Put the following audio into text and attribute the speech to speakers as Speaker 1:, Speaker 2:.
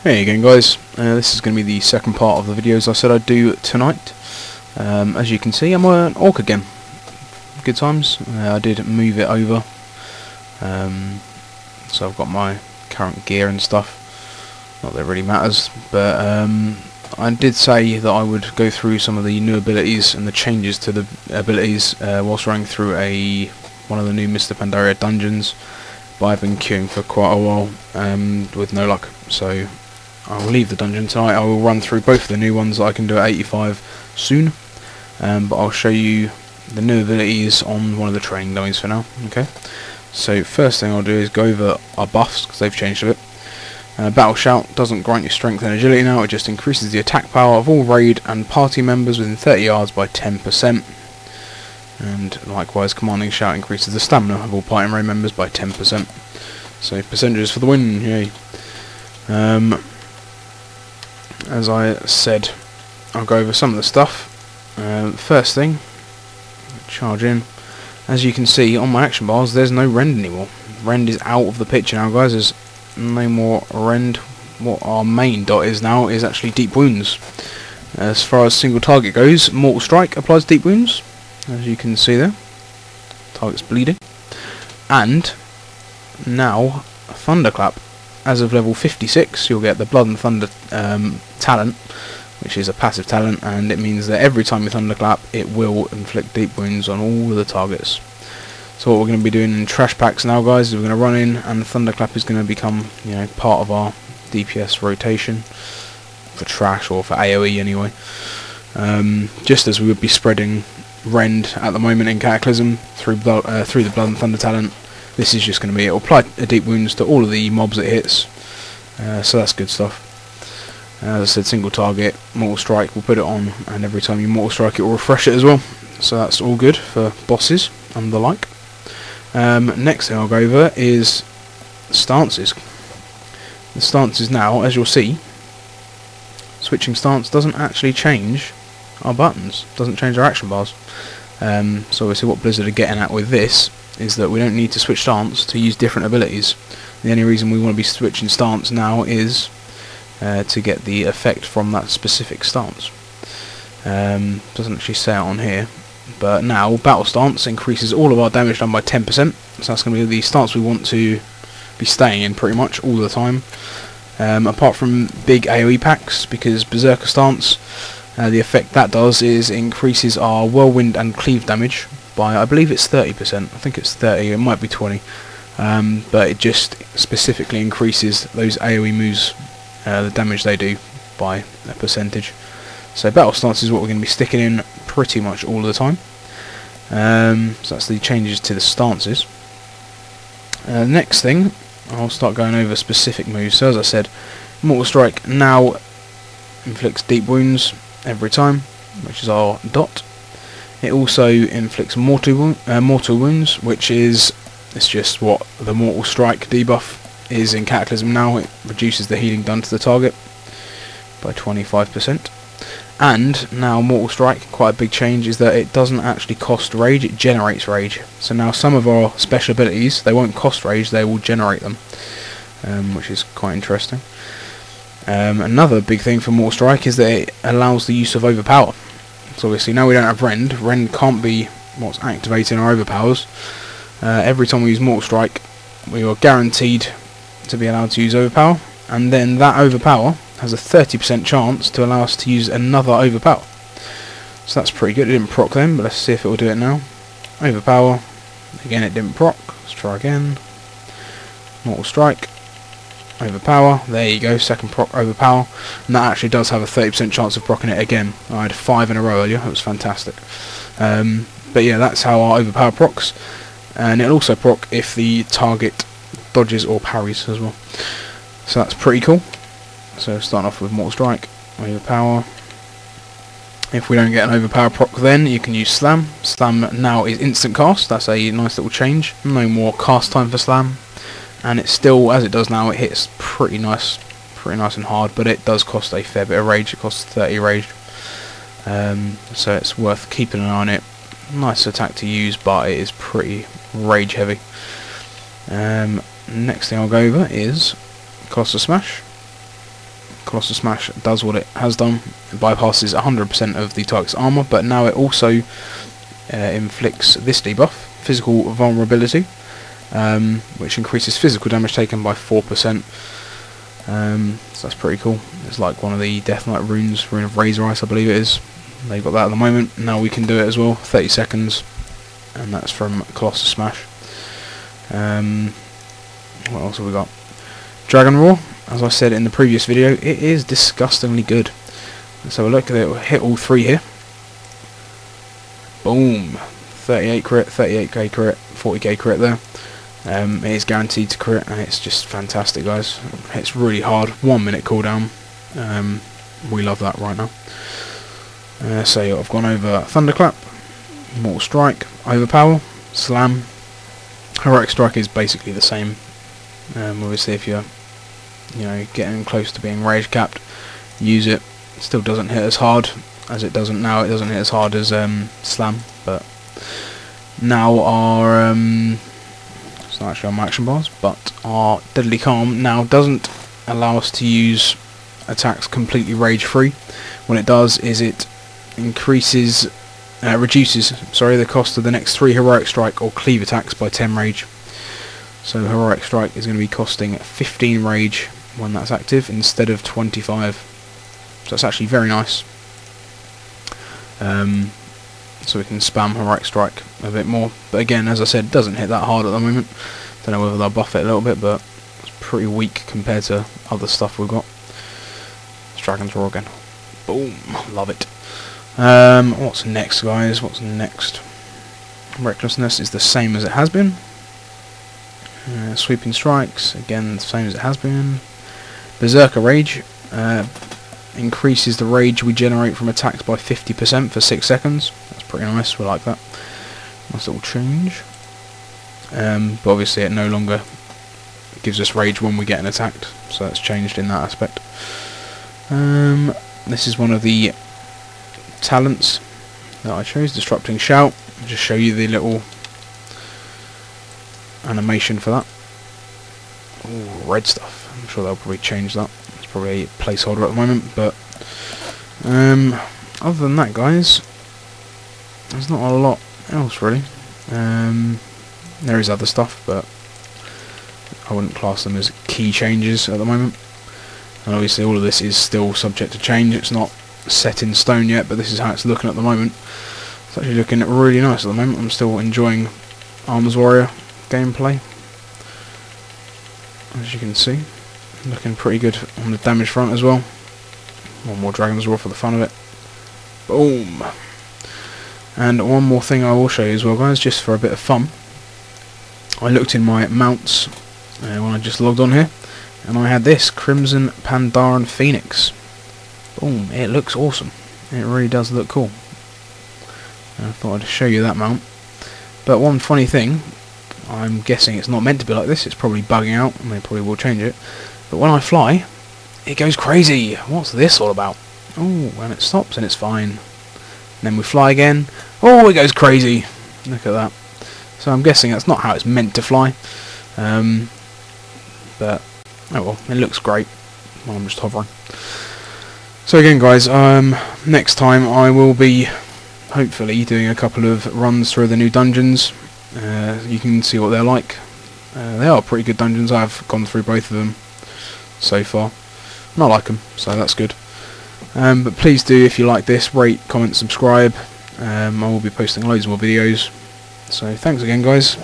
Speaker 1: Hey again guys, this is going to be the second part of the videos I said I'd do tonight. As you can see, I'm an orc again. Good times. I did move it over, so I've got my current gear and stuff. Not that it really matters, but I did say that I would go through some of the new abilities and the changes to the abilities whilst running through one of the new Mr. Pandaria dungeons, but I've been queuing for quite a while with no luck, so I'll leave the dungeon tonight. I will run through both of the new ones that I can do at 85 soon, but I'll show you the new abilities on one of the training dummies for now. Okay, so first thing I'll do is go over our buffs, because they've changed a bit. Battle Shout doesn't grant you strength and agility now, it just increases the attack power of all raid and party members within 30 yards by 10%. And likewise, Commanding Shout increases the stamina of all party and raid members by 10%. So percentages for the win, yay. As I said, I'll go over some of the stuff. First thing, charge in. As you can see on my action bars, there's no rend anymore. Rend is out of the picture now, guys. There's no more rend. What our main dot is now is actually deep wounds. As far as single target goes, Mortal Strike applies deep wounds, as you can see there. Target's bleeding. And now Thunderclap. As of level 56, you'll get the Blood and Thunder talent, which is a passive talent, and it means that every time you Thunderclap, it will inflict deep wounds on all of the targets. So what we're going to be doing in trash packs now, guys, is we're going to run in, and the Thunderclap is going to become, part of our DPS rotation for trash, or for AOE anyway. Just as we would be spreading Rend at the moment in Cataclysm through the Blood and Thunder talent. This is just going to be, it will apply deep wounds to all of the mobs it hits, so that's good stuff. As I said, single target, Mortal Strike, we'll put it on, and every time you Mortal Strike it will refresh it as well, so that's all good for bosses and the like. Next thing I'll go over is stances. The stances now, as you'll see, switching stance doesn't actually change our buttons, doesn't change our action bars. So obviously what Blizzard are getting at with this is that we don't need to switch stance to use different abilities. The only reason we want to be switching stance now is to get the effect from that specific stance. Doesn't actually say it on here, but now Battle Stance increases all of our damage done by 10%, so that's going to be the stance we want to be staying in pretty much all the time, apart from big AoE packs, because Berserker Stance, the effect that does is increases our Whirlwind and Cleave damage by, I believe it's 30%, I think it's 30, it might be 20, but it just specifically increases those AoE moves, the damage they do, by a percentage. So Battle Stance is what we're going to be sticking in pretty much all the time. So that's the changes to the stances. Next thing, I'll start going over specific moves. So as I said, Mortal Strike now inflicts deep wounds every time, which is our dot. It also inflicts mortal wounds, which is, it's just what the Mortal Strike debuff is in Cataclysm now. It reduces the healing done to the target by 25%. And now Mortal Strike, quite a big change, is that it doesn't actually cost rage, it generates rage. So now some of our special abilities, they won't cost rage, they will generate them, which is quite interesting. Another big thing for Mortal Strike is that it allows the use of Overpower. So obviously now we don't have Rend. Rend can't be what's activating our overpowers. Every time we use Mortal Strike, we are guaranteed to be allowed to use Overpower, and then that Overpower has a 30% chance to allow us to use another Overpower. So that's pretty good. It didn't proc then, but let's see if it will do it now. Overpower. Again, it didn't proc. Let's try again. Mortal Strike. Overpower. There you go, second proc Overpower. And that actually does have a 30% chance of proccing it again. I had 5 in a row earlier. That was fantastic. But yeah, that's how our Overpower procs. And it'll also proc if the target dodges or parries as well. So that's pretty cool. So starting off with Mortal Strike, Overpower. If we don't get an Overpower proc, then you can use Slam. Slam now is instant cast. That's a nice little change. No more cast time for Slam, and it still, as it does now, it hits pretty nice and hard. But it does cost a fair bit of rage. It costs 30 rage, so it's worth keeping an eye on it. Nice attack to use, but it is pretty rage heavy. Next thing I'll go over is Colossus Smash. Colossal Smash does what it has done. It bypasses 100% of the target's armor, but now it also inflicts this debuff, Physical Vulnerability, which increases physical damage taken by 4%. So that's pretty cool. It's like one of the Death Knight runes, Rune of Razor Ice I believe it is. They've got that at the moment. Now we can do it as well, 30 seconds, and that's from Colossal Smash. What else have we got? Dragon Roar, as I said in the previous video, it is disgustingly good. Let's have a look at it. It'll hit all three here. Boom! 38 crit, 38k crit, 40k crit there. It is guaranteed to crit, and it's just fantastic, guys. It hits really hard, 1 minute cooldown. We love that right now. So I've gone over Thunderclap, Mortal Strike, Overpower, Slam. Heroic Strike is basically the same. Obviously, if you're getting close to being rage capped, use it. It still doesn't hit as hard as it doesn't now. It doesn't hit as hard as Slam, but now our it's not actually on my action bars, but our Deadly Calm now doesn't allow us to use attacks completely rage free. What it does is it reduces the cost of the next 3 Heroic Strike or Cleave attacks by 10 rage. So Heroic Strike is going to be costing 15 rage when that's active instead of 25. So that's actually very nice. So we can spam Heroic Strike a bit more. But again, as I said, it doesn't hit that hard at the moment. Don't know whether they'll buff it a little bit, but it's pretty weak compared to other stuff we've got. It's Dragon's Roar again. Boom! Love it. What's next, guys? What's next? Recklessness is the same as it has been. Sweeping Strikes, again the same as it has been. Berserker Rage increases the rage we generate from attacks by 50% for 6 seconds. That's pretty nice, we like that. Nice little change. But obviously it no longer gives us rage when we get attacked, so that's changed in that aspect. This is one of the talents that I chose, Disrupting Shout. I'll just show you the little animation for that. Ooh, red stuff. I'm sure they'll probably change that. It's probably a placeholder at the moment, but other than that, guys, there's not a lot else really. There is other stuff, but I wouldn't class them as key changes at the moment. And obviously all of this is still subject to change. It's not set in stone yet, but this is how it's looking at the moment. It's actually looking really nice at the moment. I'm still enjoying Arms Warrior gameplay, as you can see. Looking pretty good on the damage front as well. One more Dragon's Roar for the fun of it. Boom! And one more thing I will show you as well, guys, just for a bit of fun. I looked in my mounts when I just logged on here, and I had this Crimson Pandaria Phoenix. Boom! It looks awesome. It really does look cool. And I thought I'd show you that mount. But one funny thing, I'm guessing it's not meant to be like this, it's probably bugging out, and they probably will change it. But when I fly, it goes crazy. What's this all about? Oh, and it stops and it's fine. And then we fly again. Oh, it goes crazy. Look at that. So I'm guessing that's not how it's meant to fly. But, oh well, it looks great while I'm just hovering. So again, guys, next time I will be hopefully doing a couple of runs through the new dungeons. You can see what they're like. They are pretty good dungeons. I've gone through both of them so far, and I like them, so that's good. But please do, if you like this, rate, comment, subscribe. I will be posting loads more videos. So thanks again, guys.